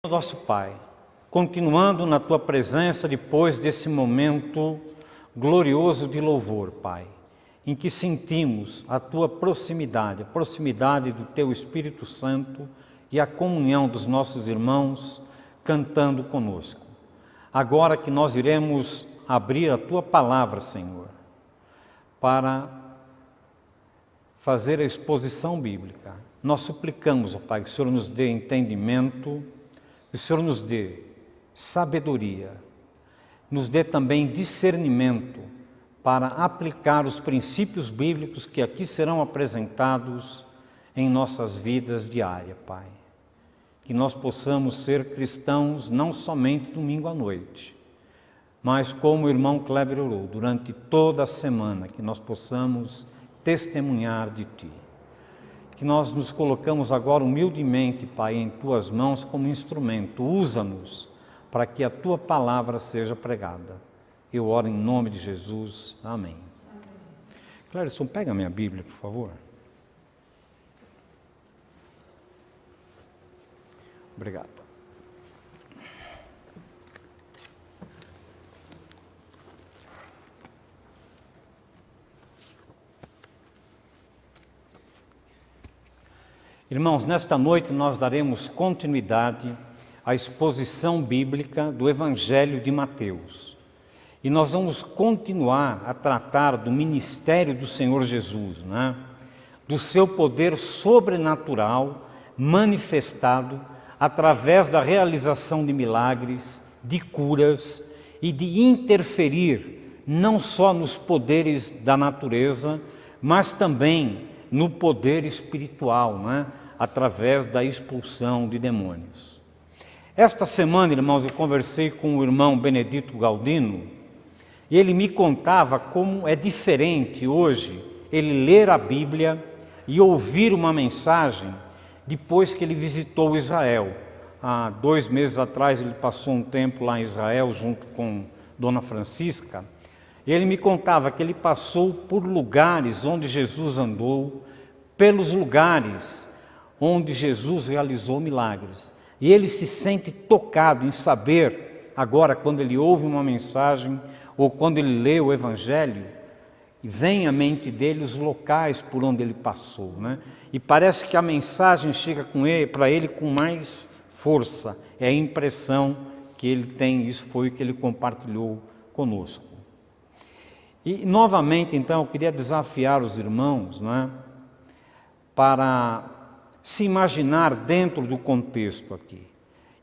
Nosso Pai, continuando na Tua presença depois desse momento glorioso de louvor, Pai, em que sentimos a Tua proximidade, a proximidade do Teu Espírito Santo e a comunhão dos nossos irmãos cantando conosco. Agora que nós iremos abrir a Tua palavra, Senhor, para fazer a exposição bíblica, nós suplicamos, ó Pai, que o Senhor nos dê entendimento, que o Senhor nos dê sabedoria, nos dê também discernimento para aplicar os princípios bíblicos que aqui serão apresentados em nossas vidas diárias, Pai. Que nós possamos ser cristãos não somente domingo à noite, mas como o irmão Kleber orou, durante toda a semana, que nós possamos testemunhar de Ti. Que nós nos colocamos agora humildemente, Pai, em Tuas mãos como instrumento. Usa-nos para que a Tua palavra seja pregada. Eu oro em nome de Jesus. Amém. Clarison, pega a minha Bíblia, por favor. Obrigado. Irmãos, nesta noite nós daremos continuidade à exposição bíblica do Evangelho de Mateus. E nós vamos continuar a tratar do ministério do Senhor Jesus, né? Do seu poder sobrenatural manifestado através da realização de milagres, de curas e de interferir não só nos poderes da natureza, mas também no poder espiritual, né? Através da expulsão de demônios. Esta semana, irmãos, eu conversei com o irmão Benedito Galdino e ele me contava como é diferente hoje ele ler a Bíblia e ouvir uma mensagem depois que ele visitou Israel. Há 2 meses atrás ele passou um tempo lá em Israel junto com Dona Francisca. Ele me contava que ele passou por lugares onde Jesus andou, pelos lugares onde Jesus realizou milagres. E ele se sente tocado em saber, agora quando ele ouve uma mensagem ou quando ele lê o Evangelho, vem à mente dele os locais por onde ele passou, né? E parece que a mensagem chega para ele com mais força. É a impressão que ele tem, isso foi o que ele compartilhou conosco. E novamente, então, eu queria desafiar os irmãos, né, para se imaginar dentro do contexto aqui.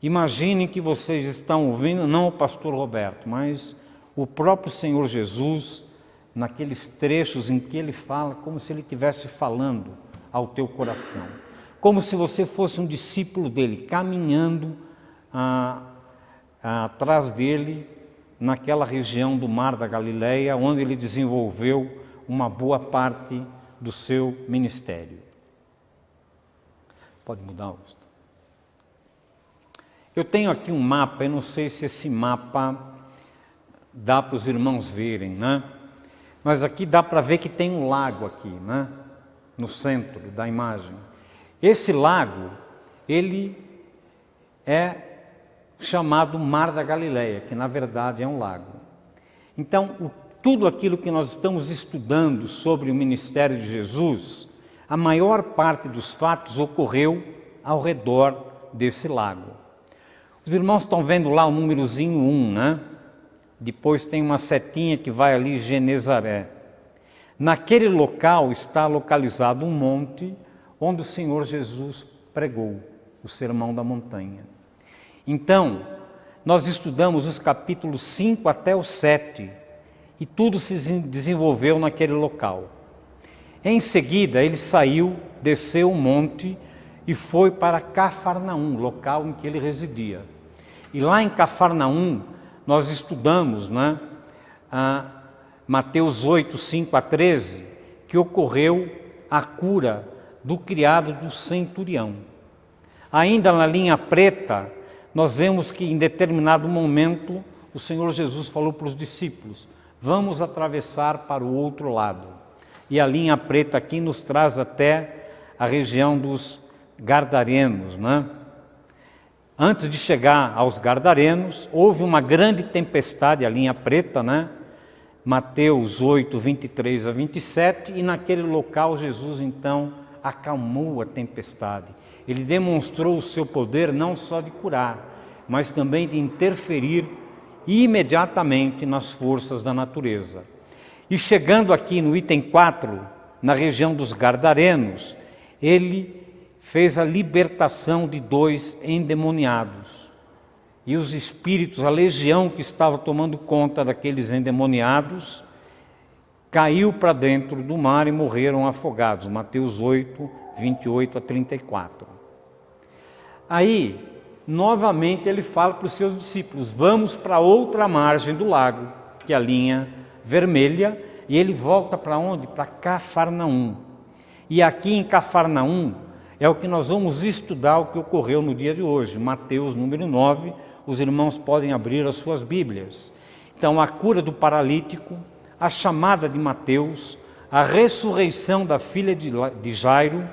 Imaginem que vocês estão ouvindo, não o pastor Roberto, mas o próprio Senhor Jesus, naqueles trechos em que ele fala, como se ele estivesse falando ao teu coração. Como se você fosse um discípulo dele, caminhando atrás dele, naquela região do Mar da Galileia, onde ele desenvolveu uma boa parte do seu ministério. Pode mudar, Augusto? Eu tenho aqui um mapa, eu não sei se esse mapa dá para os irmãos verem, né? Mas aqui dá para ver que tem um lago aqui, né? No centro da imagem. Esse lago, ele é chamado Mar da Galileia, que na verdade é um lago. Então, tudo aquilo que nós estamos estudando sobre o ministério de Jesus, a maior parte dos fatos ocorreu ao redor desse lago. Os irmãos estão vendo lá o númerozinho 1, né? Depois tem uma setinha que vai ali, Genezaré. Naquele local está localizado um monte onde o Senhor Jesus pregou o Sermão da Montanha. Então, nós estudamos os capítulos 5 até o 7 e tudo se desenvolveu naquele local. Em seguida, ele saiu, desceu o monte e foi para Cafarnaum, local em que ele residia. E lá em Cafarnaum, nós estudamos, né, Mateus 8, 5 a 13, que ocorreu a cura do criado do centurião. Ainda na linha preta, nós vemos que em determinado momento o Senhor Jesus falou para os discípulos: vamos atravessar para o outro lado. E a linha preta aqui nos traz até a região dos Gardarenos, né? Antes de chegar aos Gadarenos, houve uma grande tempestade, a linha preta, né? Mateus 8, 23 a 27, e naquele local Jesus então acalmou a tempestade. Ele demonstrou o seu poder não só de curar, mas também de interferir imediatamente nas forças da natureza. E chegando aqui no item 4, na região dos Gadarenos, ele fez a libertação de 2 endemoniados. E os espíritos, a legião que estava tomando conta daqueles endemoniados, caiu para dentro do mar e morreram afogados. Mateus 8, 28 a 34. Aí, novamente ele fala para os seus discípulos, vamos para outra margem do lago, que é a linha vermelha, e ele volta para onde? Para Cafarnaum. E aqui em Cafarnaum é o que nós vamos estudar, o que ocorreu no dia de hoje, Mateus número 9, os irmãos podem abrir as suas Bíblias. Então, a cura do paralítico, a chamada de Mateus, a ressurreição da filha de Jairo,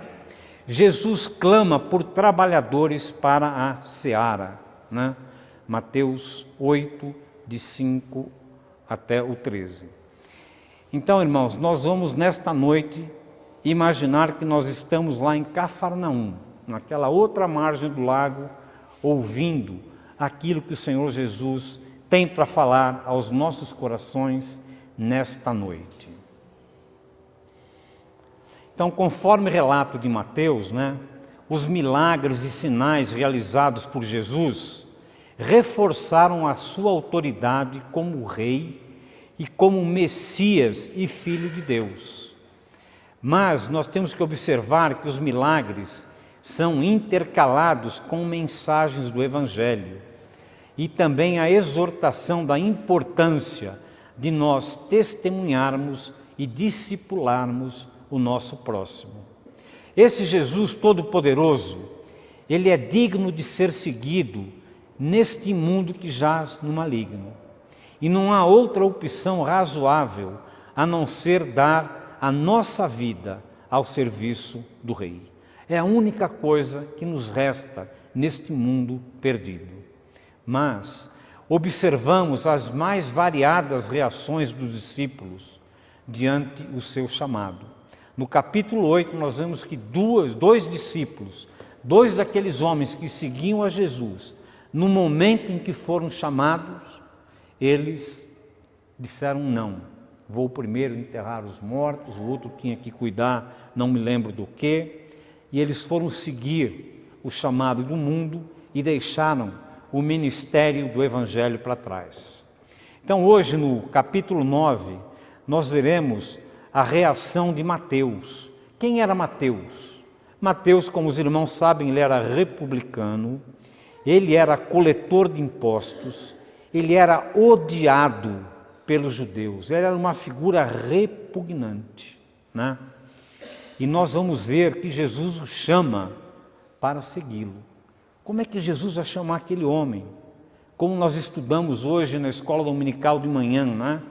Jesus clama por trabalhadores para a seara, né? Mateus 8, de 5 até o 13. Então, irmãos, nós vamos nesta noite imaginar que nós estamos lá em Cafarnaum, naquela outra margem do lago, ouvindo aquilo que o Senhor Jesus tem para falar aos nossos corações nesta noite. Então, conforme relato de Mateus, né, os milagres e sinais realizados por Jesus reforçaram a sua autoridade como rei e como Messias e Filho de Deus. Mas nós temos que observar que os milagres são intercalados com mensagens do Evangelho e também a exortação da importância de nós testemunharmos e discipularmos o nosso próximo. Esse Jesus Todo-Poderoso, ele é digno de ser seguido neste mundo que jaz no maligno. E não há outra opção razoável a não ser dar a nossa vida ao serviço do Rei. É a única coisa que nos resta neste mundo perdido. Mas observamos as mais variadas reações dos discípulos diante o seu chamado. No capítulo 8, nós vemos que dois discípulos, 2 daqueles homens que seguiam a Jesus, no momento em que foram chamados, eles disseram não. Vou primeiro enterrar os mortos, o outro tinha que cuidar, não me lembro do quê. E eles foram seguir o chamado do mundo e deixaram o ministério do Evangelho para trás. Então hoje no capítulo 9, nós veremos a reação de Mateus. Quem era Mateus? Mateus, como os irmãos sabem, ele era republicano, ele era coletor de impostos, ele era odiado pelos judeus, ele era uma figura repugnante, né? E nós vamos ver que Jesus o chama para segui-lo. Como é que Jesus vai chamar aquele homem? Como nós estudamos hoje na escola dominical de manhã, né?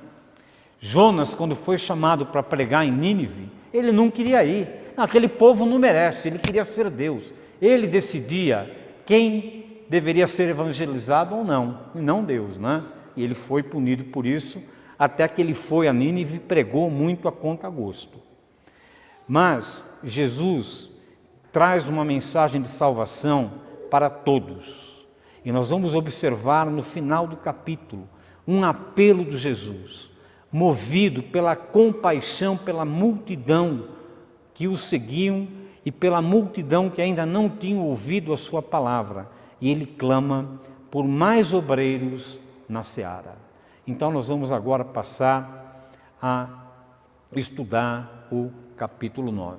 Jonas, quando foi chamado para pregar em Nínive, ele não queria ir. Não, aquele povo não merece, ele queria ser Deus. Ele decidia quem deveria ser evangelizado ou não, e não Deus, né? E ele foi punido por isso, até que ele foi a Nínive e pregou muito a conta gosto. Mas Jesus traz uma mensagem de salvação para todos. E nós vamos observar no final do capítulo um apelo de Jesus, movido pela compaixão pela multidão que o seguiam e pela multidão que ainda não tinham ouvido a sua palavra. E ele clama por mais obreiros na seara. Então nós vamos agora passar a estudar o capítulo 9.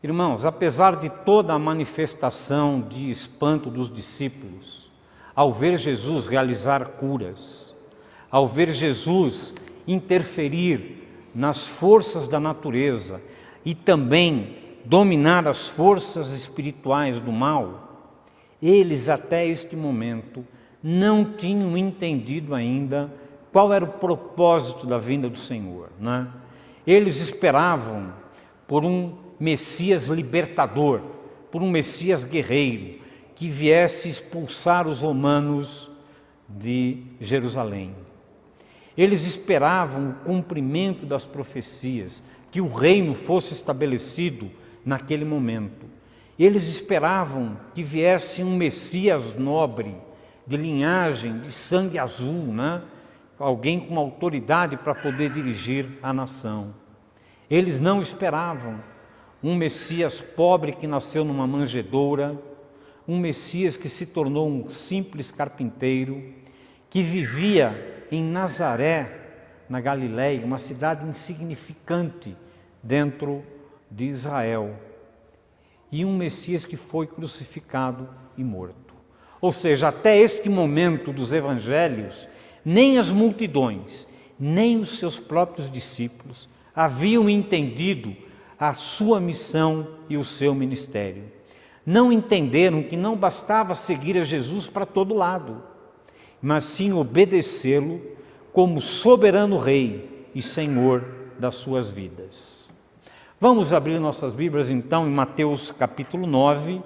Irmãos, apesar de toda a manifestação de espanto dos discípulos, ao ver Jesus realizar curas, ao ver Jesus interferir nas forças da natureza e também dominar as forças espirituais do mal, eles até este momento não tinham entendido ainda qual era o propósito da vinda do Senhor, né? Eles esperavam por um Messias libertador, por um Messias guerreiro que viesse expulsar os romanos de Jerusalém. Eles esperavam o cumprimento das profecias, que o reino fosse estabelecido naquele momento. Eles esperavam que viesse um Messias nobre, de linhagem, de sangue azul, né? Alguém com autoridade para poder dirigir a nação. Eles não esperavam um Messias pobre que nasceu numa manjedoura, um Messias que se tornou um simples carpinteiro, que vivia em Nazaré, na Galiléia, uma cidade insignificante dentro de Israel, e um Messias que foi crucificado e morto. Ou seja, até este momento dos evangelhos, nem as multidões, nem os seus próprios discípulos haviam entendido a sua missão e o seu ministério. Não entenderam que não bastava seguir a Jesus para todo lado, mas sim obedecê-lo como soberano Rei e Senhor das suas vidas. Vamos abrir nossas Bíblias então em Mateus capítulo 9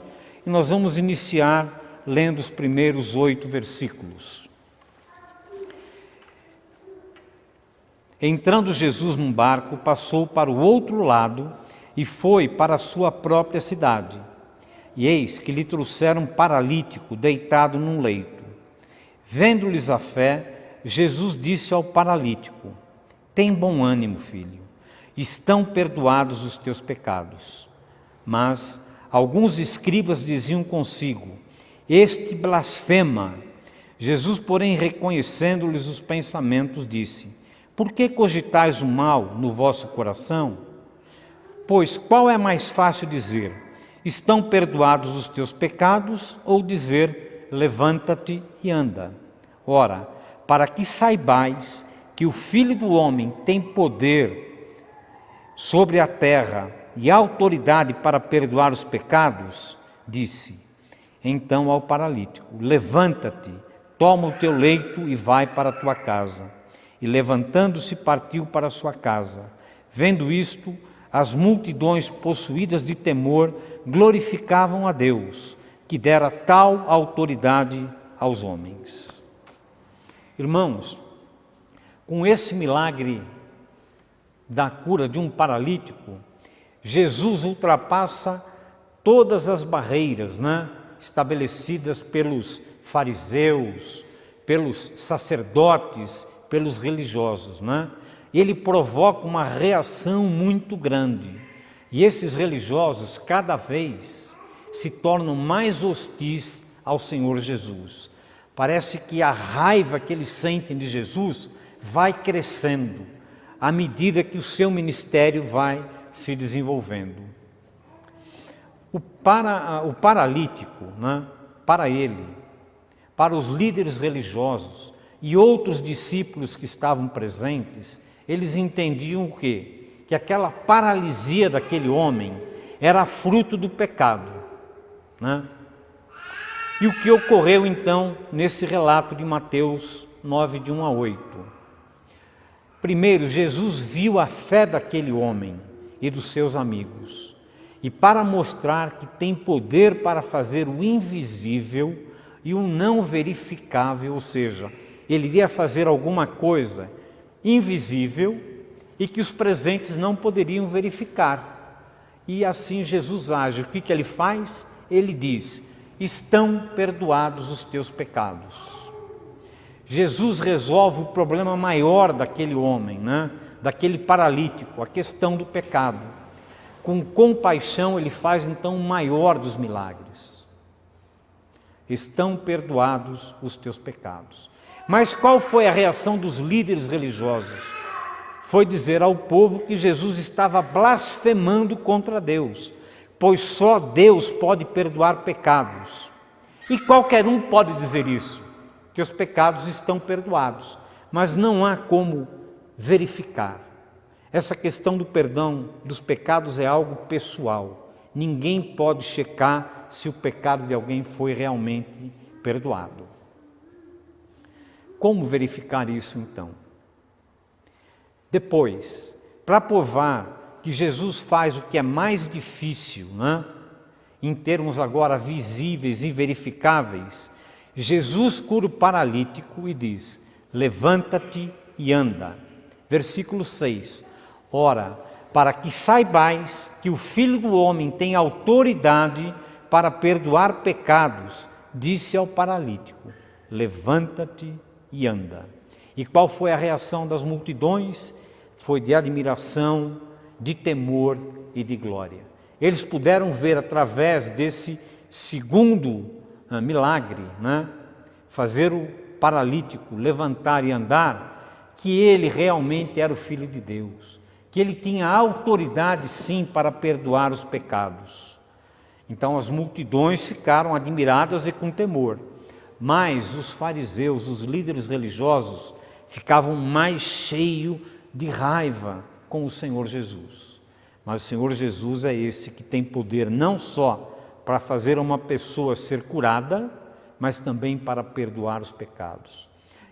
e nós vamos iniciar lendo os primeiros 8 versículos. Entrando Jesus num barco, passou para o outro lado e foi para a sua própria cidade. E eis que lhe trouxeram um paralítico deitado num leito. Vendo-lhes a fé, Jesus disse ao paralítico: tem bom ânimo, filho, estão perdoados os teus pecados. Mas alguns escribas diziam consigo: este blasfema. Jesus, porém, reconhecendo-lhes os pensamentos, disse: por que cogitais o mal no vosso coração? Pois qual é mais fácil dizer: estão perdoados os teus pecados, ou dizer: levanta-te e anda? Ora, para que saibais que o Filho do Homem tem poder sobre a terra e autoridade para perdoar os pecados, disse então ao paralítico: levanta-te, toma o teu leito e vai para a tua casa. E levantando-se partiu para a sua casa. Vendo isto, as multidões possuídas de temor glorificavam a Deus, que dera tal autoridade aos homens. Irmãos, com esse milagre da cura de um paralítico, Jesus ultrapassa todas as barreiras, né, estabelecidas pelos fariseus, pelos sacerdotes, pelos religiosos, né? Ele provoca uma reação muito grande. E esses religiosos, cada vez, se tornam mais hostis ao Senhor Jesus. Parece que a raiva que eles sentem de Jesus vai crescendo à medida que o seu ministério vai se desenvolvendo. O paralítico, né, para ele, para os líderes religiosos e outros discípulos que estavam presentes, eles entendiam o quê? Que aquela paralisia daquele homem era fruto do pecado, né? E o que ocorreu então nesse relato de Mateus 9, de 1 a 8? Primeiro, Jesus viu a fé daquele homem e dos seus amigos, e para mostrar que tem poder para fazer o invisível e o não verificável, ou seja, ele iria fazer alguma coisa invisível e que os presentes não poderiam verificar. E assim Jesus age. O que ele faz? Ele diz: estão perdoados os teus pecados. Jesus resolve o problema maior daquele homem, né? Daquele paralítico, a questão do pecado. Com compaixão ele faz então o maior dos milagres. Estão perdoados os teus pecados. Mas qual foi a reação dos líderes religiosos? Foi dizer ao povo que Jesus estava blasfemando contra Deus, pois só Deus pode perdoar pecados. E qualquer um pode dizer isso, que os pecados estão perdoados, mas não há como verificar. Essa questão do perdão dos pecados é algo pessoal. Ninguém pode checar se o pecado de alguém foi realmente perdoado. Como verificar isso então? Depois, para provar que Jesus faz o que é mais difícil, né? em termos agora visíveis e verificáveis, Jesus cura o paralítico e diz: levanta-te e anda. Versículo 6. Ora, para que saibais que o Filho do Homem tem autoridade para perdoar pecados, disse ao paralítico: levanta-te e anda. E qual foi a reação das multidões? Foi de admiração, de temor e de glória. Eles puderam ver através desse segundo milagre, fazer o paralítico levantar e andar, que ele realmente era o Filho de Deus, que ele tinha autoridade sim para perdoar os pecados. Então as multidões ficaram admiradas e com temor, mas os fariseus, os líderes religiosos, ficavam mais cheios de raiva com o Senhor Jesus. Mas o Senhor Jesus é esse que tem poder não só para fazer uma pessoa ser curada, mas também para perdoar os pecados.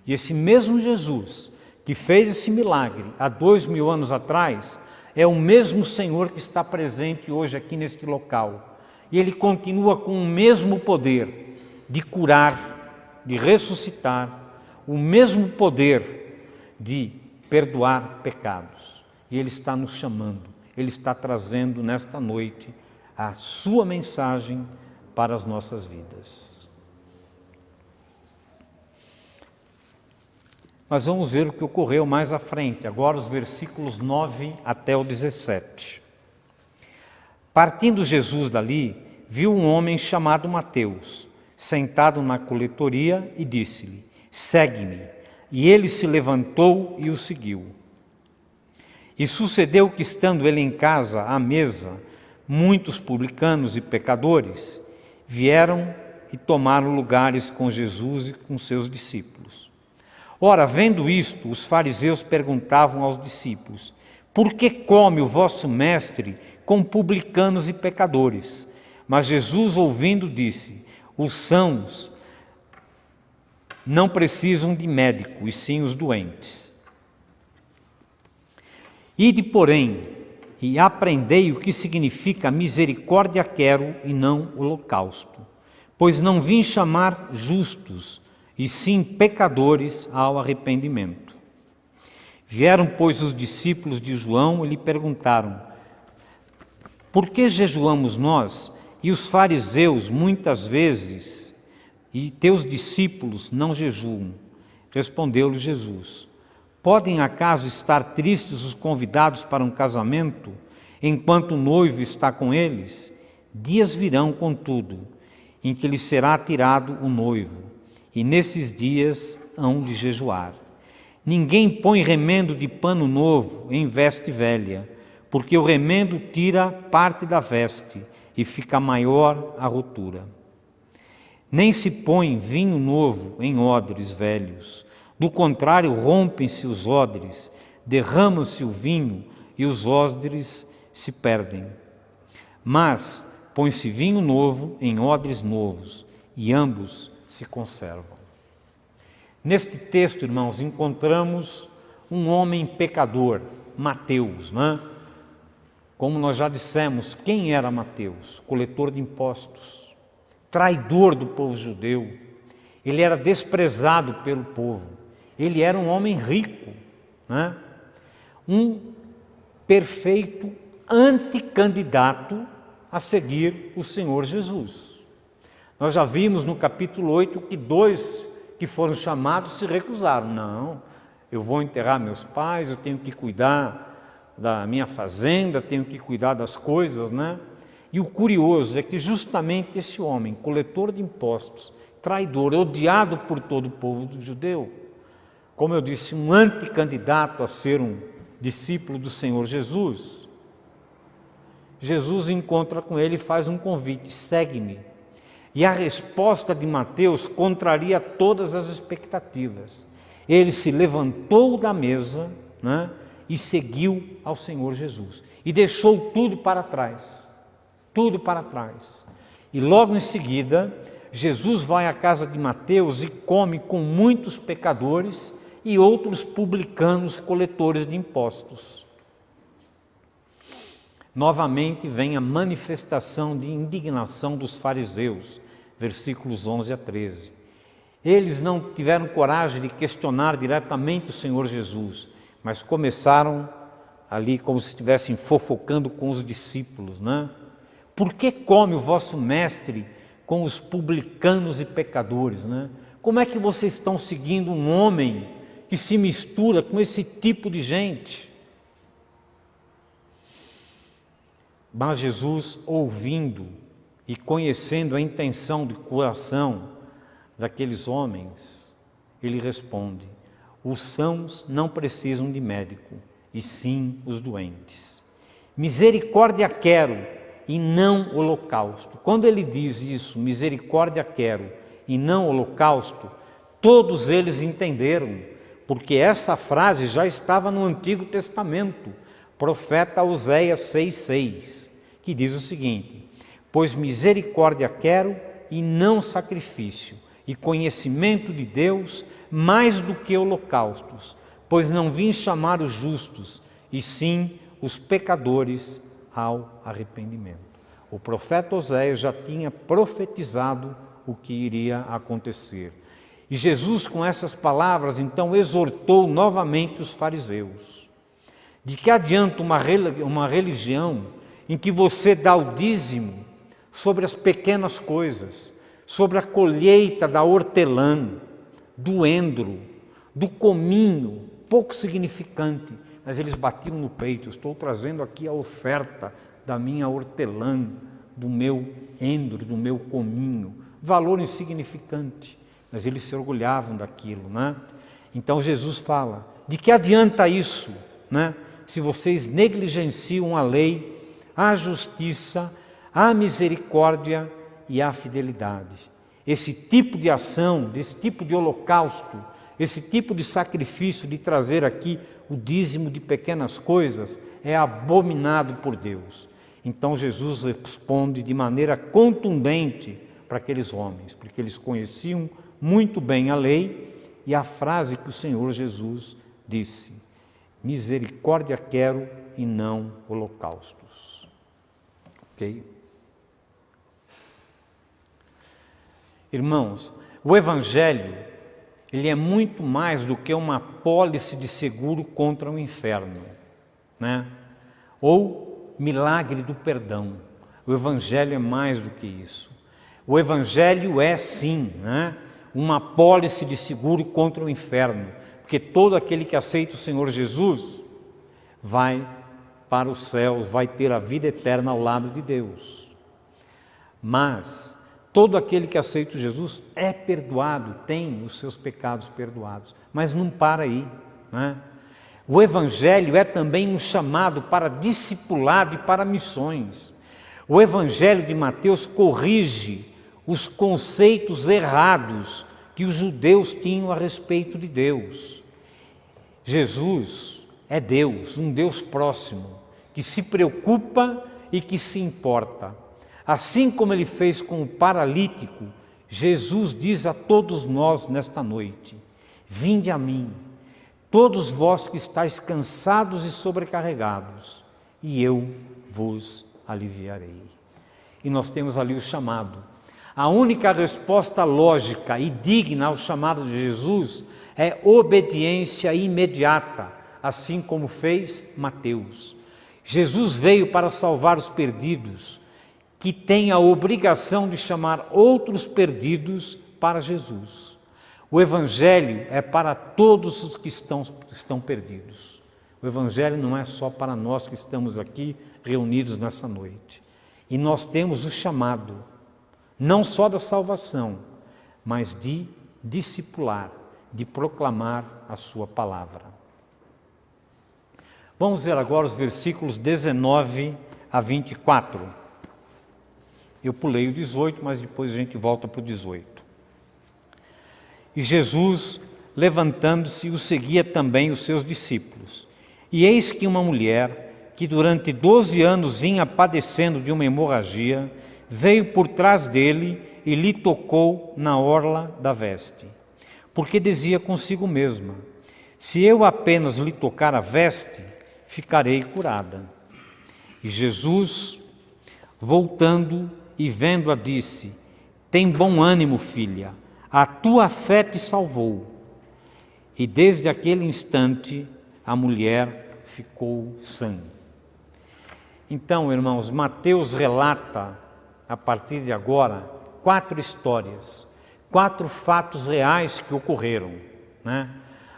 E esse mesmo Jesus que fez esse milagre há 2000 anos atrás, é o mesmo Senhor que está presente hoje aqui neste local. E Ele continua com o mesmo poder de curar, de ressuscitar, o mesmo poder de perdoar pecados. E Ele está nos chamando, Ele está trazendo nesta noite a sua mensagem para as nossas vidas. Mas vamos ver o que ocorreu mais à frente, agora os versículos 9 até o 17. Partindo Jesus dali, viu um homem chamado Mateus, sentado na coletoria, e disse-lhe: segue-me. E ele se levantou e o seguiu. E sucedeu que, estando ele em casa, à mesa, muitos publicanos e pecadores vieram e tomaram lugares com Jesus e com seus discípulos. Ora, vendo isto, os fariseus perguntavam aos discípulos: por que come o vosso mestre com publicanos e pecadores? Mas Jesus, ouvindo, disse: os sãos não precisam de médico, e sim os doentes. Ide, porém, e aprendei o que significa misericórdia quero e não holocausto, pois não vim chamar justos, e sim pecadores ao arrependimento. Vieram, pois, os discípulos de João e lhe perguntaram: por que jejuamos nós e os fariseus muitas vezes, e teus discípulos não jejuam? Respondeu-lhe Jesus: podem acaso estar tristes os convidados para um casamento, enquanto o noivo está com eles? Dias virão, contudo, em que lhes será tirado o noivo, e nesses dias hão de jejuar. Ninguém põe remendo de pano novo em veste velha, porque o remendo tira parte da veste, e fica maior a rotura. Nem se põe vinho novo em odres velhos, do contrário, rompem-se os odres, derrama-se o vinho, e os odres se perdem. Mas põe-se vinho novo em odres novos, e ambos se conservam. Neste texto, irmãos, encontramos um homem pecador, Mateus, Como nós já dissemos, quem era Mateus? Coletor de impostos, traidor do povo judeu. Ele era desprezado pelo povo. Ele era um homem rico, um perfeito anticandidato a seguir o Senhor Jesus. Nós já vimos no capítulo 8 que 2 que foram chamados se recusaram. Não, eu vou enterrar meus pais, eu tenho que cuidar da minha fazenda, tenho que cuidar das coisas, E o curioso é que justamente esse homem, coletor de impostos, traidor, odiado por todo o povo judeu, como eu disse, um anticandidato a ser um discípulo do Senhor Jesus, Jesus encontra com ele e faz um convite: segue-me. E a resposta de Mateus contraria todas as expectativas. Ele se levantou da mesa, e seguiu ao Senhor Jesus. E deixou tudo para trás. Tudo para trás. E logo em seguida, Jesus vai à casa de Mateus e come com muitos pecadores e outros publicanos, coletores de impostos. novamente vem a manifestação de indignação dos fariseus, versículos 11 a 13. Eles não tiveram coragem de questionar diretamente o Senhor Jesus, mas começaram ali como se estivessem fofocando com os discípulos, né? Por que come o vosso mestre com os publicanos e pecadores, né? Como é que vocês estão seguindo um homem que se mistura com esse tipo de gente? Mas Jesus, ouvindo e conhecendo a intenção do coração daqueles homens, ele responde: os sãos não precisam de médico, e sim os doentes. Misericórdia quero e não holocausto. Quando ele diz isso, misericórdia quero e não holocausto, todos eles entenderam, porque essa frase já estava no Antigo Testamento, profeta Oséias 6,6, que diz o seguinte: pois misericórdia quero e não sacrifício, e conhecimento de Deus mais do que holocaustos, pois não vim chamar os justos, e sim os pecadores ao arrependimento. O profeta Oséias já tinha profetizado o que iria acontecer. E Jesus, com essas palavras, então exortou novamente os fariseus. De que adianta uma religião em que você dá o dízimo sobre as pequenas coisas, sobre a colheita da hortelã, do endro, do cominho, pouco significante, mas eles batiam no peito: estou trazendo aqui a oferta da minha hortelã, do meu endro, do meu cominho, valor insignificante, mas eles se orgulhavam daquilo, né? Então Jesus fala: de que adianta isso, né? Se vocês negligenciam a lei, a justiça, a misericórdia e a fidelidade. Esse tipo de ação, esse tipo de holocausto, esse tipo de sacrifício de trazer aqui o dízimo de pequenas coisas é abominado por Deus. Então Jesus responde de maneira contundente para aqueles homens, porque eles conheciam muito bem a lei e a frase que o Senhor Jesus disse: misericórdia quero e não holocaustos. Ok? Irmãos, o Evangelho, ele é muito mais do que uma pólice de seguro contra o inferno, né? Ou milagre do perdão. O Evangelho é mais do que isso. O Evangelho é sim, né, uma pólice de seguro contra o inferno, porque todo aquele que aceita o Senhor Jesus vai para os céus, vai ter a vida eterna ao lado de Deus. Mas todo aquele que aceita Jesus é perdoado, tem os seus pecados perdoados, mas não para aí, né? O Evangelho é também um chamado para discipulado e para missões. O Evangelho de Mateus corrige os conceitos errados que os judeus tinham a respeito de Deus. Jesus é Deus, um Deus próximo, que se preocupa e que se importa. Assim como ele fez com o paralítico, Jesus diz a todos nós nesta noite: vinde a mim, todos vós que estáis cansados e sobrecarregados, e eu vos aliviarei. E nós temos ali o chamado. A única resposta lógica e digna ao chamado de Jesus é obediência imediata, assim como fez Mateus. Jesus veio para salvar os perdidos, que tem a obrigação de chamar outros perdidos para Jesus. O Evangelho é para todos os que estão perdidos. O Evangelho não é só para nós que estamos aqui reunidos nessa noite. E nós temos o chamado, não só da salvação, mas de discipular, de proclamar a sua palavra. Vamos ver agora os versículos 19 a 24. Eu pulei o 18, mas depois a gente volta para o 18. E Jesus, levantando-se, o seguia também os seus discípulos. E eis que uma mulher, que durante 12 anos vinha padecendo de uma hemorragia, veio por trás dele e lhe tocou na orla da veste. Porque dizia consigo mesma: se eu apenas lhe tocar a veste, ficarei curada. E Jesus, voltando e vendo-a, disse: tem bom ânimo, filha, a tua fé te salvou. E desde aquele instante a mulher ficou sã. Então, irmãos, Mateus relata, a partir de agora, 4 histórias, 4 fatos reais que ocorreram, né?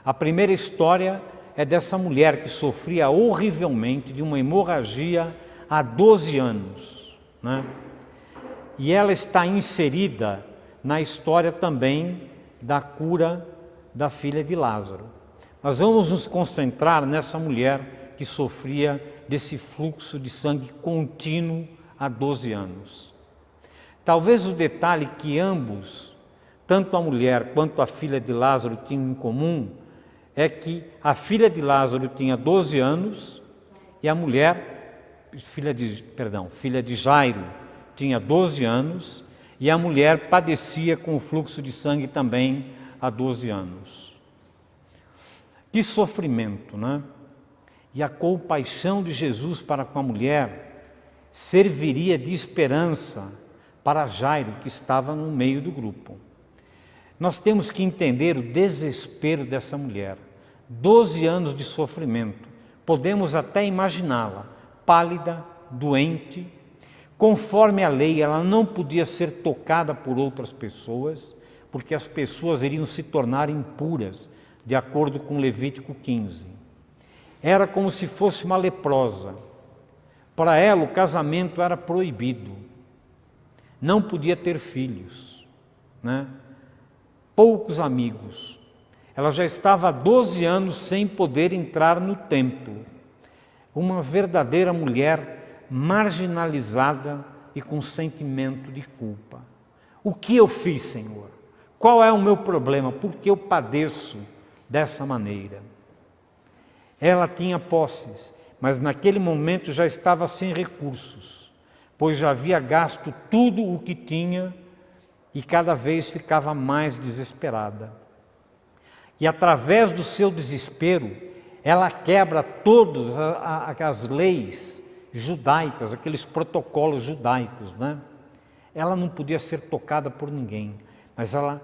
A primeira história é dessa mulher que sofria horrivelmente de uma hemorragia há 12 anos, né? E ela está inserida na história também da cura da filha de Lázaro. Nós vamos nos concentrar nessa mulher que sofria desse fluxo de sangue contínuo há 12 anos. Talvez o detalhe que ambos, tanto a mulher quanto a filha de Lázaro, tinham em comum é que a filha de Lázaro tinha 12 anos e a mulher, filha de Jairo, tinha 12 anos e a mulher padecia com o fluxo de sangue também há 12 anos. Que sofrimento, né? E a compaixão de Jesus para com a mulher serviria de esperança para Jairo, que estava no meio do grupo. Nós temos que entender o desespero dessa mulher. 12 anos de sofrimento. Podemos até imaginá-la, pálida, doente. Conforme a lei, ela não podia ser tocada por outras pessoas, porque as pessoas iriam se tornar impuras, de acordo com Levítico 15. Era como se fosse uma leprosa. Para ela, o casamento era proibido. Não podia ter filhos, né? Poucos amigos. Ela já estava há 12 anos sem poder entrar no templo. Uma verdadeira mulher marginalizada e com sentimento de culpa. O que eu fiz, Senhor? Qual é o meu problema? Por que eu padeço dessa maneira? Ela tinha posses, mas naquele momento já estava sem recursos, pois já havia gasto tudo o que tinha e cada vez ficava mais desesperada. E através do seu desespero, ela quebra todas as leis judaicas, aqueles protocolos judaicos, né? Ela não podia ser tocada por ninguém, mas ela,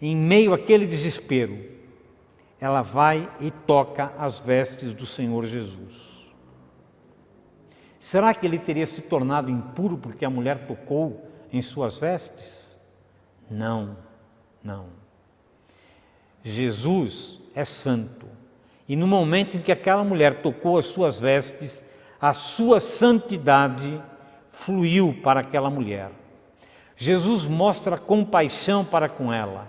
em meio àquele desespero, ela vai e toca as vestes do Senhor Jesus. Será que ele teria se tornado impuro porque a mulher tocou em suas vestes? Não, não. Jesus é santo. E no momento em que aquela mulher tocou as suas vestes, a sua santidade fluiu para aquela mulher. Jesus mostra compaixão para com ela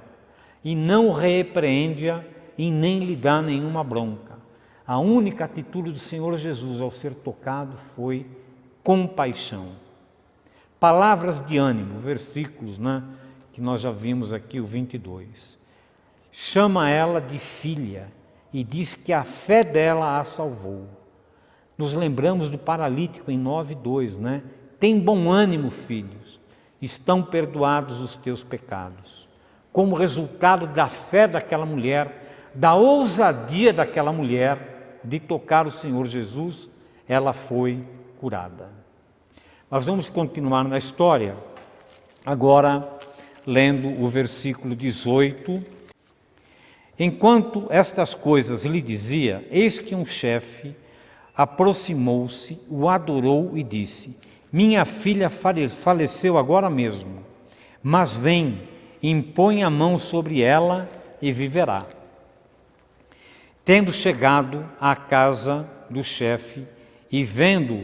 e não repreende-a e nem lhe dá nenhuma bronca. A única atitude do Senhor Jesus ao ser tocado foi compaixão. Palavras de ânimo, versículos, né, que nós já vimos aqui, o 22. Chama ela de filha e diz que a fé dela a salvou. Nos lembramos do paralítico em 9:2, né? Tem bom ânimo, filhos, estão perdoados os teus pecados. Como resultado da fé daquela mulher, da ousadia daquela mulher de tocar o Senhor Jesus, ela foi curada. Nós vamos continuar na história, agora lendo o versículo 18. Enquanto estas coisas lhe dizia, eis que um chefe aproximou-se, o adorou e disse: minha filha faleceu agora mesmo, mas vem, impõe a mão sobre ela e viverá. Tendo chegado à casa do chefe e vendo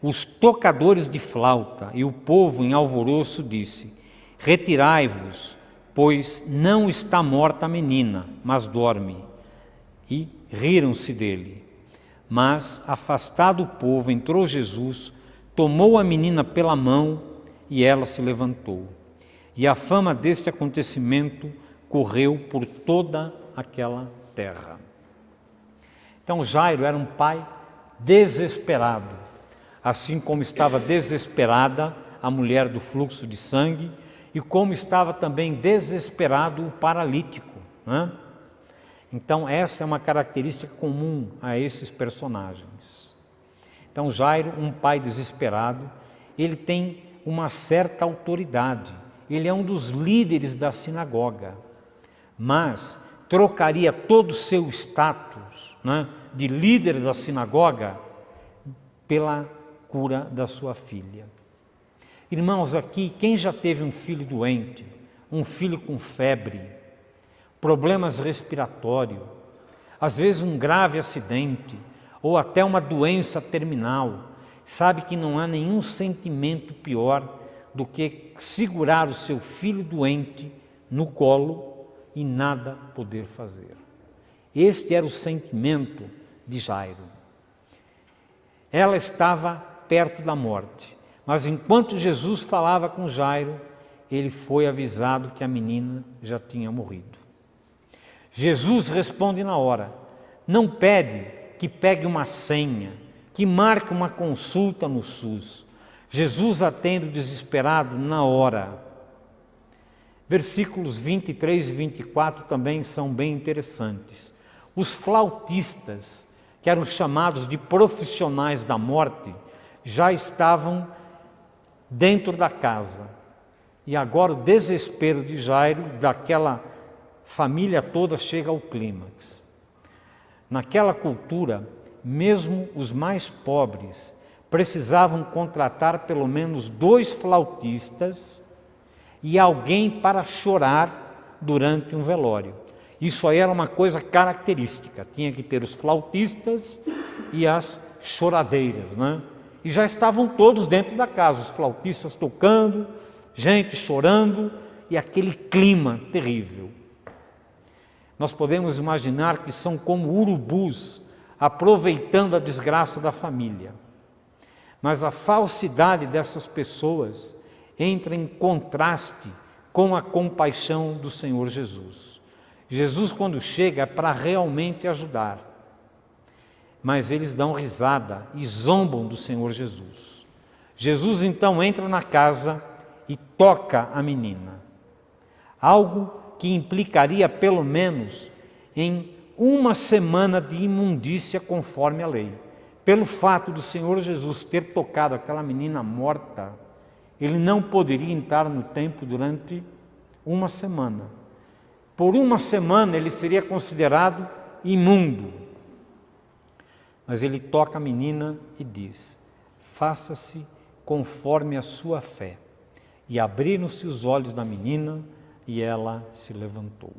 os tocadores de flauta e o povo em alvoroço, disse: retirai-vos, pois não está morta a menina, mas dorme. E riram-se dele. Mas, afastado o povo, entrou Jesus, tomou a menina pela mão e ela se levantou. E a fama deste acontecimento correu por toda aquela terra. Então Jairo era um pai desesperado, assim como estava desesperada a mulher do fluxo de sangue e como estava também desesperado o paralítico, né? Então essa é uma característica comum a esses personagens. Então Jairo, um pai desesperado, ele tem uma certa autoridade, ele é um dos líderes da sinagoga, mas trocaria todo o seu status, né, de líder da sinagoga pela cura da sua filha. Irmãos, aqui, quem já teve um filho doente, um filho com febre, problemas respiratórios, às vezes um grave acidente, ou até uma doença terminal, sabe que não há nenhum sentimento pior do que segurar o seu filho doente no colo e nada poder fazer. Este era o sentimento de Jairo. Ela estava perto da morte, mas enquanto Jesus falava com Jairo, ele foi avisado que a menina já tinha morrido. Jesus responde na hora, não pede que pegue uma senha, que marque uma consulta no SUS. Jesus atende o desesperado na hora. Versículos 23 e 24 também são bem interessantes. Os flautistas, que eram chamados de profissionais da morte, já estavam dentro da casa. E agora o desespero de Jairo, daquela família toda, chega ao clímax. Naquela cultura, mesmo os mais pobres precisavam contratar pelo menos 2 flautistas e alguém para chorar durante um velório. Isso aí era uma coisa característica, tinha que ter os flautistas e as choradeiras, né? E já estavam todos dentro da casa, os flautistas tocando, gente chorando e aquele clima terrível. Nós podemos imaginar que são como urubus aproveitando a desgraça da família. Mas a falsidade dessas pessoas entra em contraste com a compaixão do Senhor Jesus. Jesus, quando chega, é para realmente ajudar. Mas eles dão risada e zombam do Senhor Jesus. Jesus então entra na casa e toca a menina. Algo que implicaria pelo menos em 1 semana de imundícia conforme a lei. Pelo fato do Senhor Jesus ter tocado aquela menina morta, ele não poderia entrar no templo durante 1 semana. Por 1 semana ele seria considerado imundo. Mas ele toca a menina e diz, faça-se conforme a sua fé. E abriram-se os olhos da menina e ela se levantou.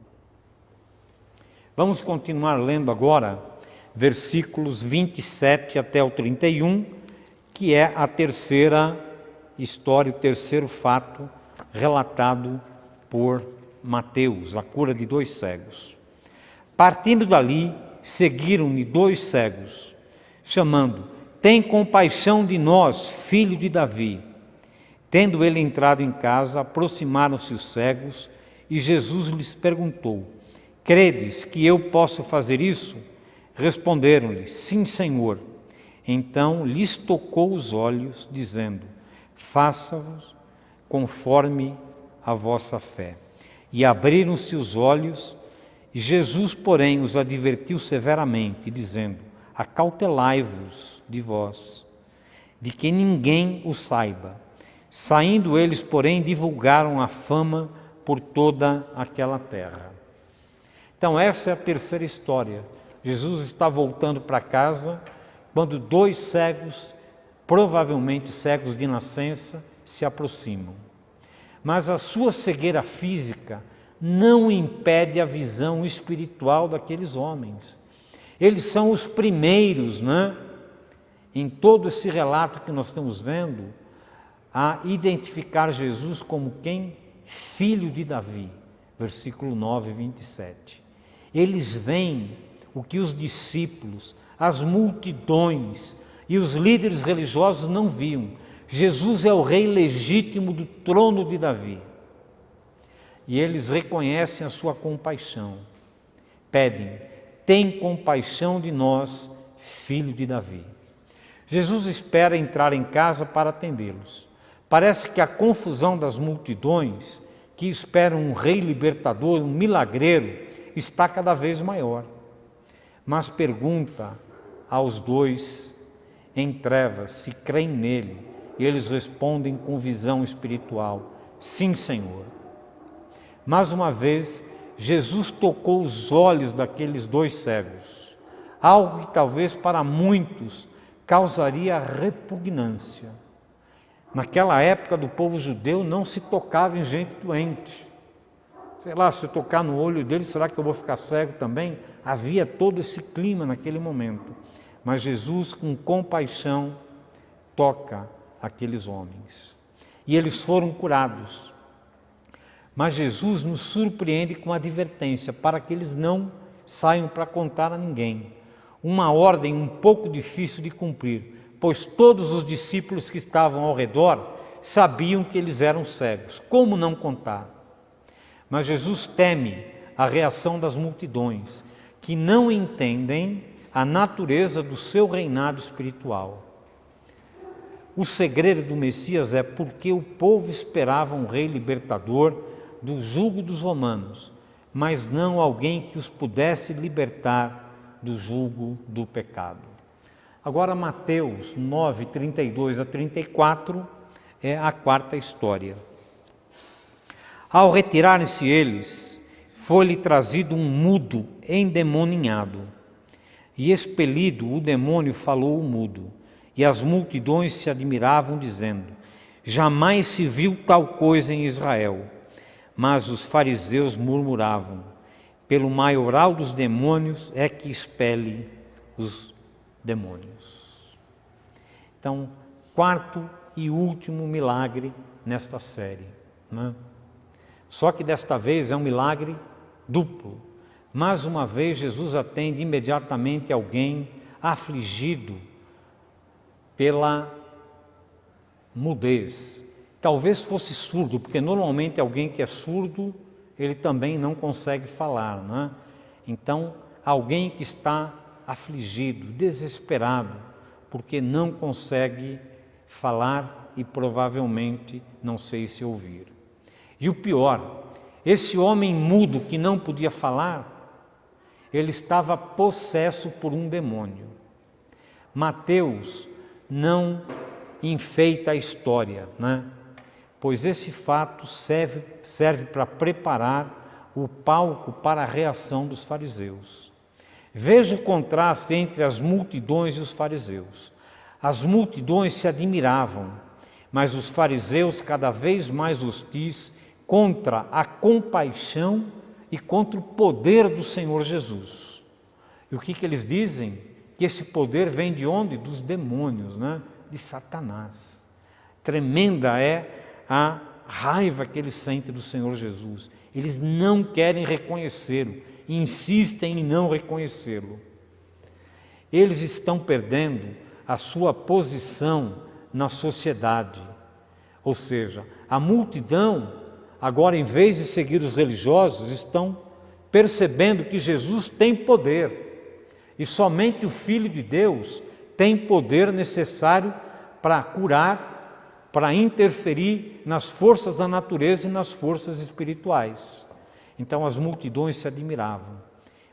Vamos continuar lendo agora versículos 27 até o 31, que é a terceira história, o terceiro fato relatado por Mateus, a cura de 2 cegos. Partindo dali, seguiram-lhe 2 cegos, chamando, tem compaixão de nós, filho de Davi. Tendo ele entrado em casa, aproximaram-se os cegos, e Jesus lhes perguntou, credes que eu posso fazer isso? Responderam-lhe, sim, Senhor. Então lhes tocou os olhos, dizendo, faça-vos conforme a vossa fé. E abriram-se os olhos, e Jesus, porém, os advertiu severamente, dizendo, acautelai-vos de vós, de que ninguém o saiba. Saindo eles, porém, divulgaram a fama por toda aquela terra. Então essa é a terceira história. Jesus está voltando para casa, quando 2 cegos, provavelmente cegos de nascença, se aproximam. Mas a sua cegueira física não impede a visão espiritual daqueles homens. Eles são os primeiros, né, em todo esse relato que nós estamos vendo, a identificar Jesus como quem? Filho de Davi, versículo 9 e 27. Eles veem o que os discípulos, as multidões e os líderes religiosos não viam. Jesus é o rei legítimo do trono de Davi. E eles reconhecem a sua compaixão. Pedem, tem compaixão de nós, filho de Davi. Jesus espera entrar em casa para atendê-los. Parece que a confusão das multidões que esperam um rei libertador, um milagreiro, está cada vez maior. Mas pergunta aos 2, em trevas, se creem nele. E eles respondem com visão espiritual: sim, Senhor. Mais uma vez, Jesus tocou os olhos daqueles dois cegos, algo que talvez para muitos causaria repugnância. Naquela época do povo judeu não se tocava em gente doente. Sei lá, se eu tocar no olho dele, será que eu vou ficar cego também? Havia todo esse clima naquele momento. Mas Jesus, com compaixão, toca aqueles homens. E eles foram curados. Mas Jesus nos surpreende com a advertência para que eles não saiam para contar a ninguém. Uma ordem um pouco difícil de cumprir, pois todos os discípulos que estavam ao redor sabiam que eles eram cegos. Como não contar? Mas Jesus teme a reação das multidões, que não entendem a natureza do seu reinado espiritual. O segredo do Messias é porque o povo esperava um rei libertador do jugo dos romanos, mas não alguém que os pudesse libertar do jugo do pecado. Agora, Mateus 9, 32 a 34 é a quarta história. Ao retirarem-se eles, foi-lhe trazido um mudo endemoninhado, e expelido o demônio falou o mudo, e as multidões se admiravam, dizendo: jamais se viu tal coisa em Israel. Mas os fariseus murmuravam: pelo maioral dos demônios é que expele os demônios. Então, quarto e último milagre nesta série, né? Só que desta vez é um milagre duplo. Mais uma vez, Jesus atende imediatamente alguém afligido pela mudez. Talvez fosse surdo, porque normalmente alguém que é surdo, ele também não consegue falar, né? Então, alguém que está afligido, desesperado, porque não consegue falar e provavelmente não sei se ouvir. E o pior, esse homem mudo que não podia falar, ele estava possesso por um demônio. Mateus não enfeita a história, né? Pois esse fato serve para preparar o palco para a reação dos fariseus. Veja o contraste entre as multidões e os fariseus. As multidões se admiravam, mas os fariseus cada vez mais hostis contra a compaixão e contra o poder do Senhor Jesus. E o que eles dizem? Que esse poder vem de onde? Dos demônios, né? De Satanás. Tremenda é a raiva que eles sentem do Senhor Jesus. Eles não querem reconhecê-lo, insistem em não reconhecê-lo. Eles estão perdendo a sua posição na sociedade. Ou seja, a multidão, agora, em vez de seguir os religiosos, estão percebendo que Jesus tem poder. E somente o Filho de Deus tem poder necessário para curar, para interferir nas forças da natureza e nas forças espirituais. Então as multidões se admiravam,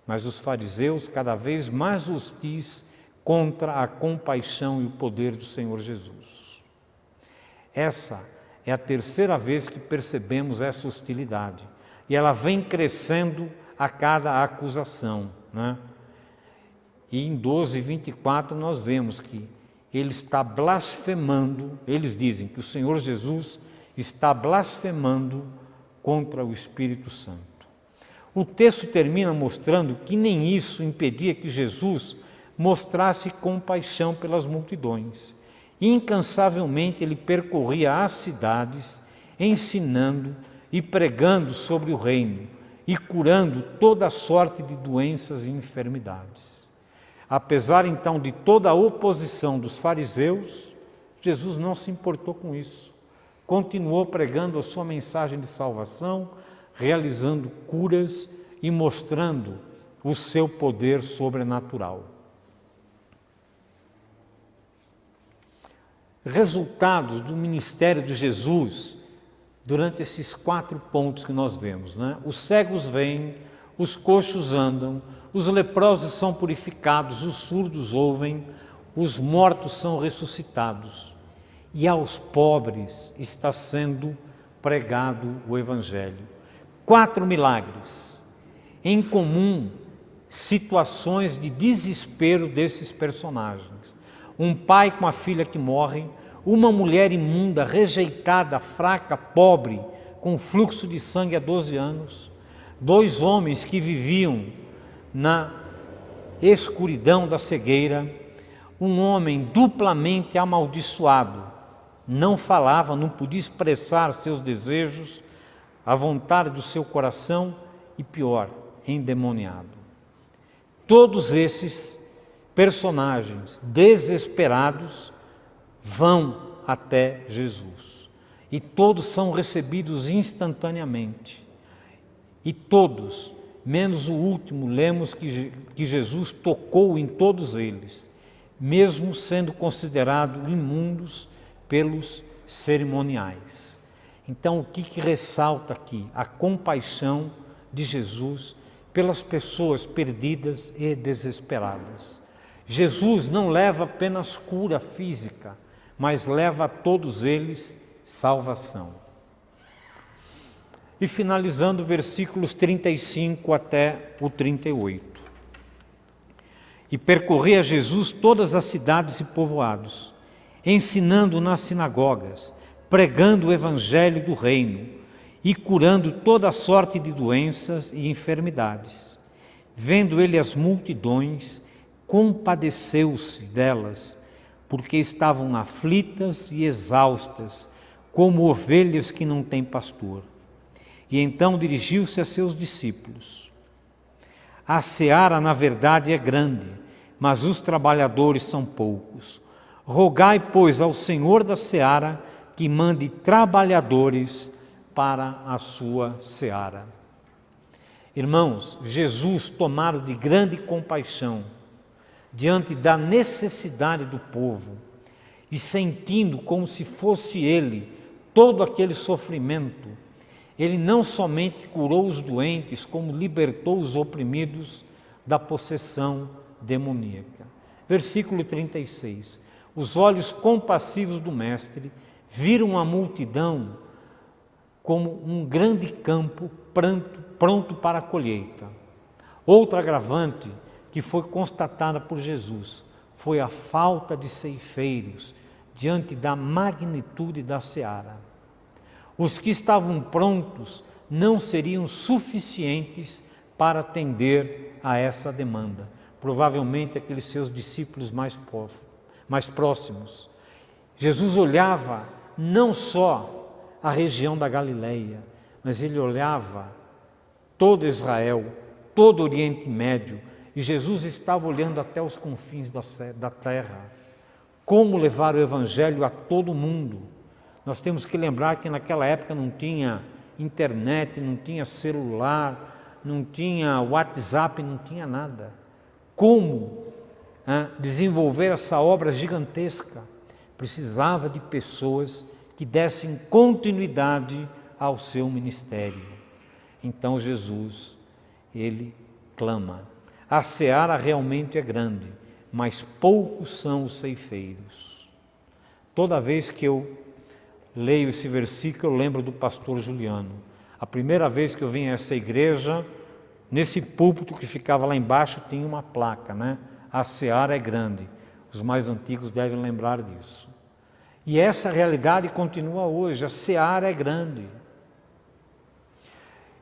mas os fariseus cada vez mais hostis contra a compaixão e o poder do Senhor Jesus. Essa é a terceira vez que percebemos essa hostilidade, e ela vem crescendo a cada acusação, né? E em 12, 24 nós vemos que ele está blasfemando, eles dizem que o Senhor Jesus está blasfemando contra o Espírito Santo. O texto termina mostrando que nem isso impedia que Jesus mostrasse compaixão pelas multidões. Incansavelmente ele percorria as cidades, ensinando e pregando sobre o reino e curando toda sorte de doenças e enfermidades. Apesar então de toda a oposição dos fariseus, Jesus não se importou com isso. Continuou pregando a sua mensagem de salvação, realizando curas e mostrando o seu poder sobrenatural. Resultados do ministério de Jesus durante esses 4 pontos que nós vemos, né? Os cegos veem, os coxos andam, os leprosos são purificados, os surdos ouvem, os mortos são ressuscitados e aos pobres está sendo pregado o Evangelho. 4 milagres, em comum, situações de desespero desses personagens. Um pai com a filha que morre, uma mulher imunda, rejeitada, fraca, pobre, com fluxo de sangue há 12 anos, 2 homens que viviam na escuridão da cegueira, um homem duplamente amaldiçoado, não falava, não podia expressar seus desejos, a vontade do seu coração e pior, endemoniado. Todos esses personagens desesperados vão até Jesus e todos são recebidos instantaneamente. E todos, menos o último, lemos que Jesus tocou em todos eles, mesmo sendo considerados imundos pelos cerimoniais. Então, o que ressalta aqui? A compaixão de Jesus pelas pessoas perdidas e desesperadas. Jesus não leva apenas cura física, mas leva a todos eles salvação. E finalizando, versículos 35 até o 38. E percorria Jesus todas as cidades e povoados, ensinando nas sinagogas, pregando o evangelho do reino e curando toda sorte de doenças e enfermidades. Vendo ele as multidões, compadeceu-se delas, porque estavam aflitas e exaustas, como ovelhas que não têm pastor. E então dirigiu-se a seus discípulos. A seara, na verdade, é grande, mas os trabalhadores são poucos. Rogai, pois, ao Senhor da seara que mande trabalhadores para a sua seara. Irmãos, Jesus, tomado de grande compaixão, diante da necessidade do povo, e sentindo como se fosse ele todo aquele sofrimento, ele não somente curou os doentes, como libertou os oprimidos da possessão demoníaca. Versículo 36. Os olhos compassivos do Mestre viram a multidão como um grande campo pronto para a colheita. Outra agravante que foi constatada por Jesus foi a falta de ceifeiros diante da magnitude da seara. Os que estavam prontos não seriam suficientes para atender a essa demanda. Provavelmente aqueles seus discípulos mais próximos. Jesus olhava não só a região da Galileia, mas ele olhava todo Israel, todo o Oriente Médio, e Jesus estava olhando até os confins da terra. Como levar o Evangelho a todo mundo? Nós temos que lembrar que naquela época não tinha internet, não tinha celular, não tinha WhatsApp, não tinha nada. Como desenvolver essa obra gigantesca? Precisava de pessoas que dessem continuidade ao seu ministério. Então Jesus, ele clama: a seara realmente é grande, mas poucos são os ceifeiros. Toda vez que eu leio esse versículo, eu lembro do pastor Juliano. A primeira vez que eu vim a essa igreja, nesse púlpito que ficava lá embaixo, tinha uma placa, né? A seara é grande. Os mais antigos devem lembrar disso. E essa realidade continua hoje, a seara é grande.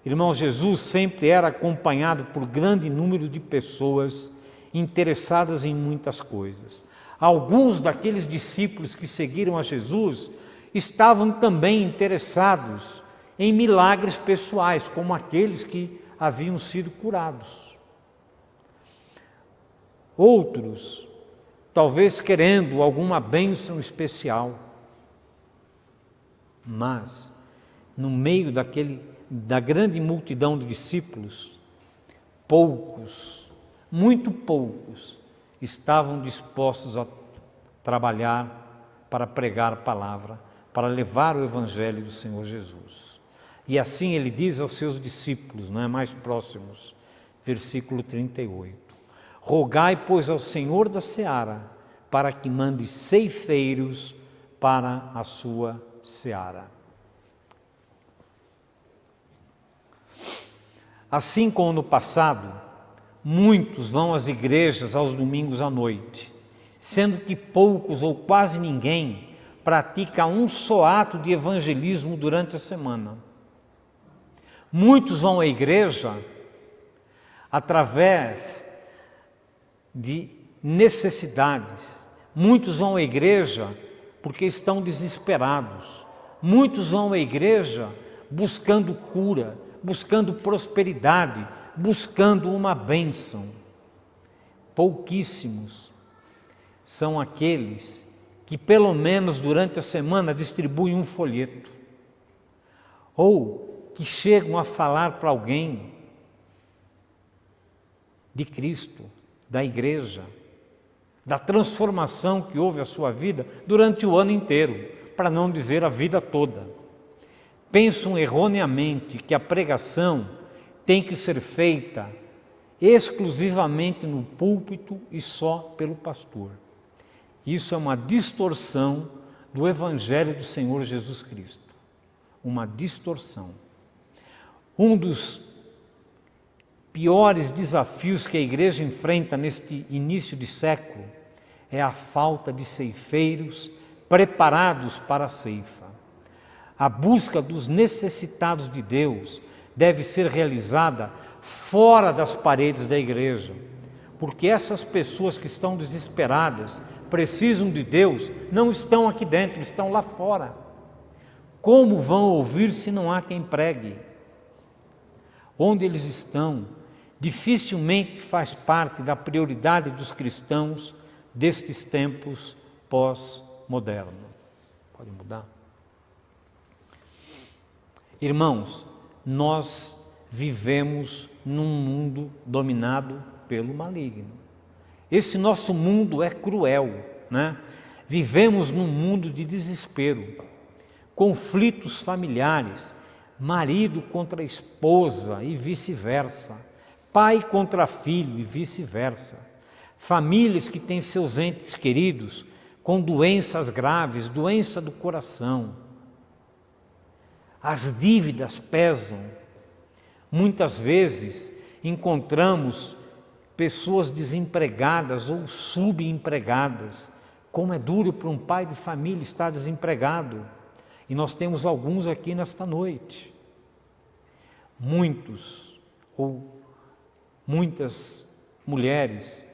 Irmão, Jesus sempre era acompanhado por grande número de pessoas interessadas em muitas coisas. Alguns daqueles discípulos que seguiram a Jesus estavam também interessados em milagres pessoais, como aqueles que haviam sido curados. Outros, talvez querendo alguma bênção especial, mas no meio da grande multidão de discípulos, poucos, muito poucos, estavam dispostos a trabalhar para pregar a palavra, para levar o Evangelho do Senhor Jesus. E assim ele diz aos seus discípulos, mais próximos, versículo 38, rogai, pois, ao Senhor da seara, para que mande ceifeiros para a sua seara. Assim como no passado, muitos vão às igrejas aos domingos à noite, sendo que poucos ou quase ninguém pratica um só ato de evangelismo durante a semana. Muitos vão à igreja através de necessidades. Muitos vão à igreja porque estão desesperados. Muitos vão à igreja buscando cura, buscando prosperidade, buscando uma bênção. Pouquíssimos são aqueles que pelo menos durante a semana distribuem um folheto, ou que chegam a falar para alguém de Cristo, da igreja, da transformação que houve a sua vida durante o ano inteiro, para não dizer a vida toda. Pensam erroneamente que a pregação tem que ser feita exclusivamente no púlpito e só pelo pastor. Isso é uma distorção do Evangelho do Senhor Jesus Cristo. Uma distorção. Um dos piores desafios que a igreja enfrenta neste início de século é a falta de ceifeiros preparados para a ceifa. A busca dos necessitados de Deus deve ser realizada fora das paredes da igreja, porque essas pessoas que estão desesperadas, precisam de Deus, não estão aqui dentro, estão lá fora. Como vão ouvir se não há quem pregue? Onde eles estão, dificilmente faz parte da prioridade dos cristãos destes tempos pós-modernos. Pode mudar? Irmãos, nós vivemos num mundo dominado pelo maligno. Esse nosso mundo é cruel, né? Vivemos num mundo de desespero, conflitos familiares, marido contra esposa e vice-versa, pai contra filho e vice-versa, famílias que têm seus entes queridos com doenças graves, doença do coração. As dívidas pesam. Muitas vezes encontramos pessoas desempregadas ou subempregadas. Como é duro para um pai de família estar desempregado. E nós temos alguns aqui nesta noite. Muitos ou muitas mulheres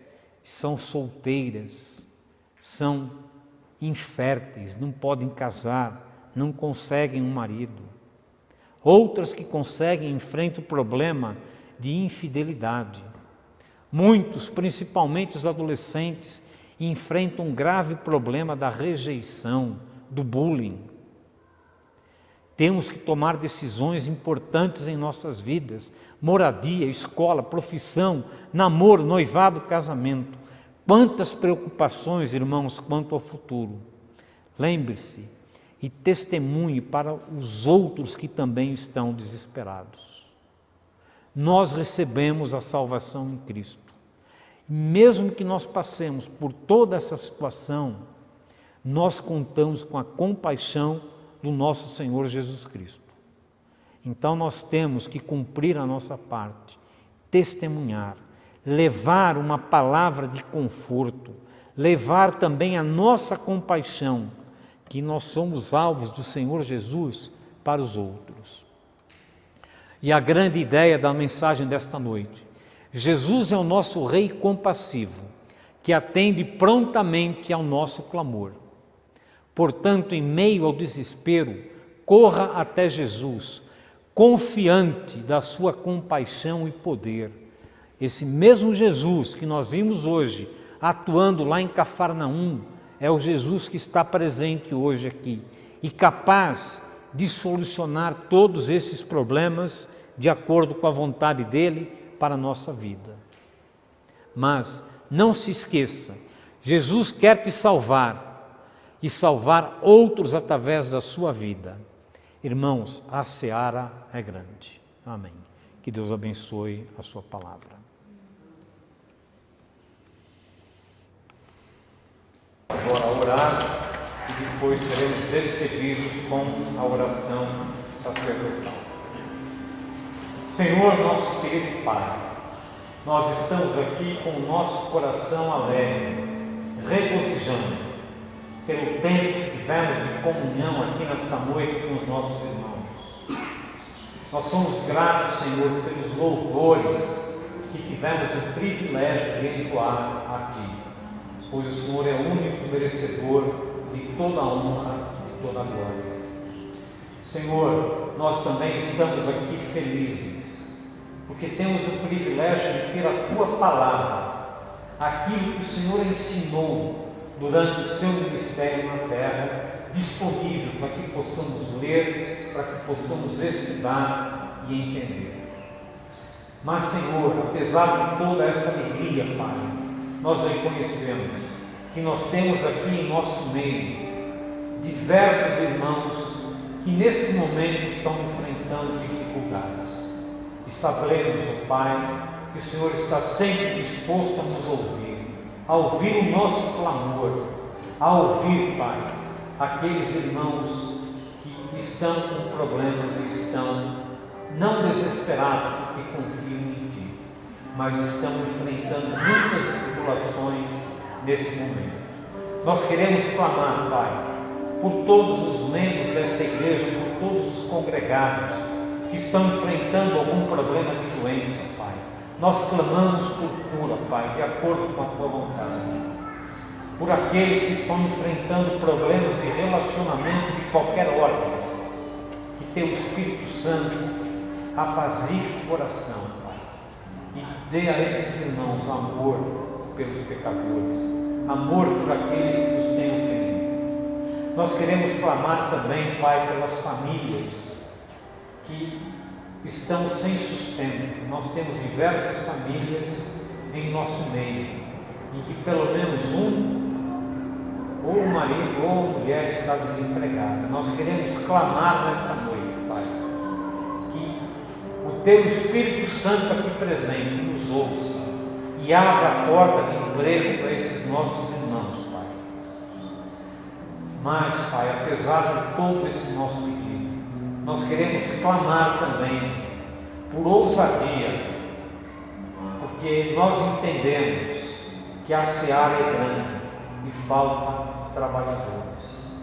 são solteiras, são inférteis, não podem casar, não conseguem um marido. Outras que conseguem enfrentam o problema de infidelidade. Muitos, principalmente os adolescentes, enfrentam um grave problema da rejeição, do bullying. Temos que tomar decisões importantes em nossas vidas: moradia, escola, profissão, namoro, noivado, casamento. Quantas preocupações, irmãos, quanto ao futuro. Lembre-se e testemunhe para os outros que também estão desesperados. Nós recebemos a salvação em Cristo. Mesmo que nós passemos por toda essa situação, nós contamos com a compaixão do nosso Senhor Jesus Cristo. Então nós temos que cumprir a nossa parte, testemunhar, levar uma palavra de conforto, levar também a nossa compaixão, que nós somos alvos do Senhor Jesus para os outros. E a grande ideia da mensagem desta noite: Jesus é o nosso Rei compassivo, que atende prontamente ao nosso clamor. Portanto, em meio ao desespero, corra até Jesus, confiante da sua compaixão e poder. Esse mesmo Jesus que nós vimos hoje, atuando lá em Cafarnaum, é o Jesus que está presente hoje aqui e capaz de solucionar todos esses problemas de acordo com a vontade dele para a nossa vida. Mas não se esqueça, Jesus quer te salvar e salvar outros através da sua vida. Irmãos, a seara é grande. Amém. Que Deus abençoe a sua palavra. orar e depois seremos despedidos com a oração sacerdotal. Senhor, nosso querido Pai, nós estamos aqui com o nosso coração alegre, regozijando pelo tempo que tivemos de comunhão aqui nesta noite com os nossos irmãos. Nós somos gratos, Senhor, pelos louvores que tivemos o privilégio de entoar aqui, pois o Senhor é o único merecedor de toda a honra e toda a glória. Senhor, nós também estamos aqui felizes, porque temos o privilégio de ter a Tua palavra, aquilo que o Senhor ensinou durante o seu ministério na terra, disponível para que possamos ler, para que possamos estudar e entender. Mas, Senhor, apesar de toda essa alegria, Pai, nós reconhecemos que nós temos aqui em nosso meio diversos irmãos que neste momento estão enfrentando dificuldades. E sabemos, ó Pai, que o Senhor está sempre disposto a nos ouvir, a ouvir o nosso clamor, a ouvir, Pai, aqueles irmãos que estão com problemas e estão não desesperados porque confiam em Ti, mas estão enfrentando muitas tribulações nesse momento. Nós queremos clamar, Pai, por todos os membros desta igreja, por todos os congregados que estão enfrentando algum problema de doença, Pai. Nós clamamos por cura, Pai, de acordo com a Tua vontade. Por aqueles que estão enfrentando problemas de relacionamento de qualquer ordem, que Teu Espírito Santo apazigue o coração, Pai, e dê a esses irmãos amor pelos pecadores, amor por aqueles que nos têm ofendido. Nós queremos clamar também, Pai, pelas famílias que estão sem sustento. Nós temos diversas famílias em nosso meio, em que pelo menos ou o marido ou a mulher está desempregada. Nós queremos clamar nesta noite, Pai, que o Teu Espírito Santo aqui presente nos ouça e abra a porta de emprego para esses nossos irmãos, Pai. Mas, Pai, apesar de todo esse nosso pedido, nós queremos clamar também por ousadia, porque nós entendemos que a seara é grande e falta trabalhadores.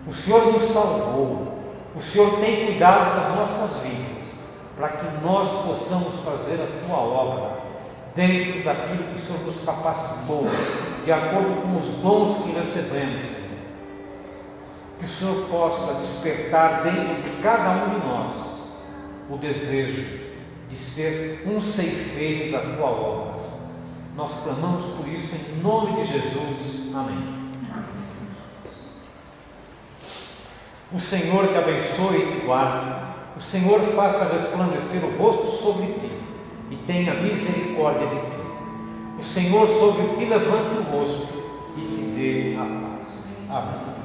O Senhor nos salvou, o Senhor tem cuidado das nossas vidas, para que nós possamos fazer a Tua obra dentro daquilo que o Senhor nos capacitou, de acordo com os dons que recebemos, Senhor. Que o Senhor possa despertar dentro de cada um de nós o desejo de ser um ceifeiro da Tua obra. Nós clamamos por isso em nome de Jesus. Amém. O Senhor te abençoe e te guarde. O Senhor faça resplandecer o rosto sobre ti e tenha misericórdia de ti. O Senhor sobre ti levante o rosto e te dê a paz. Amém.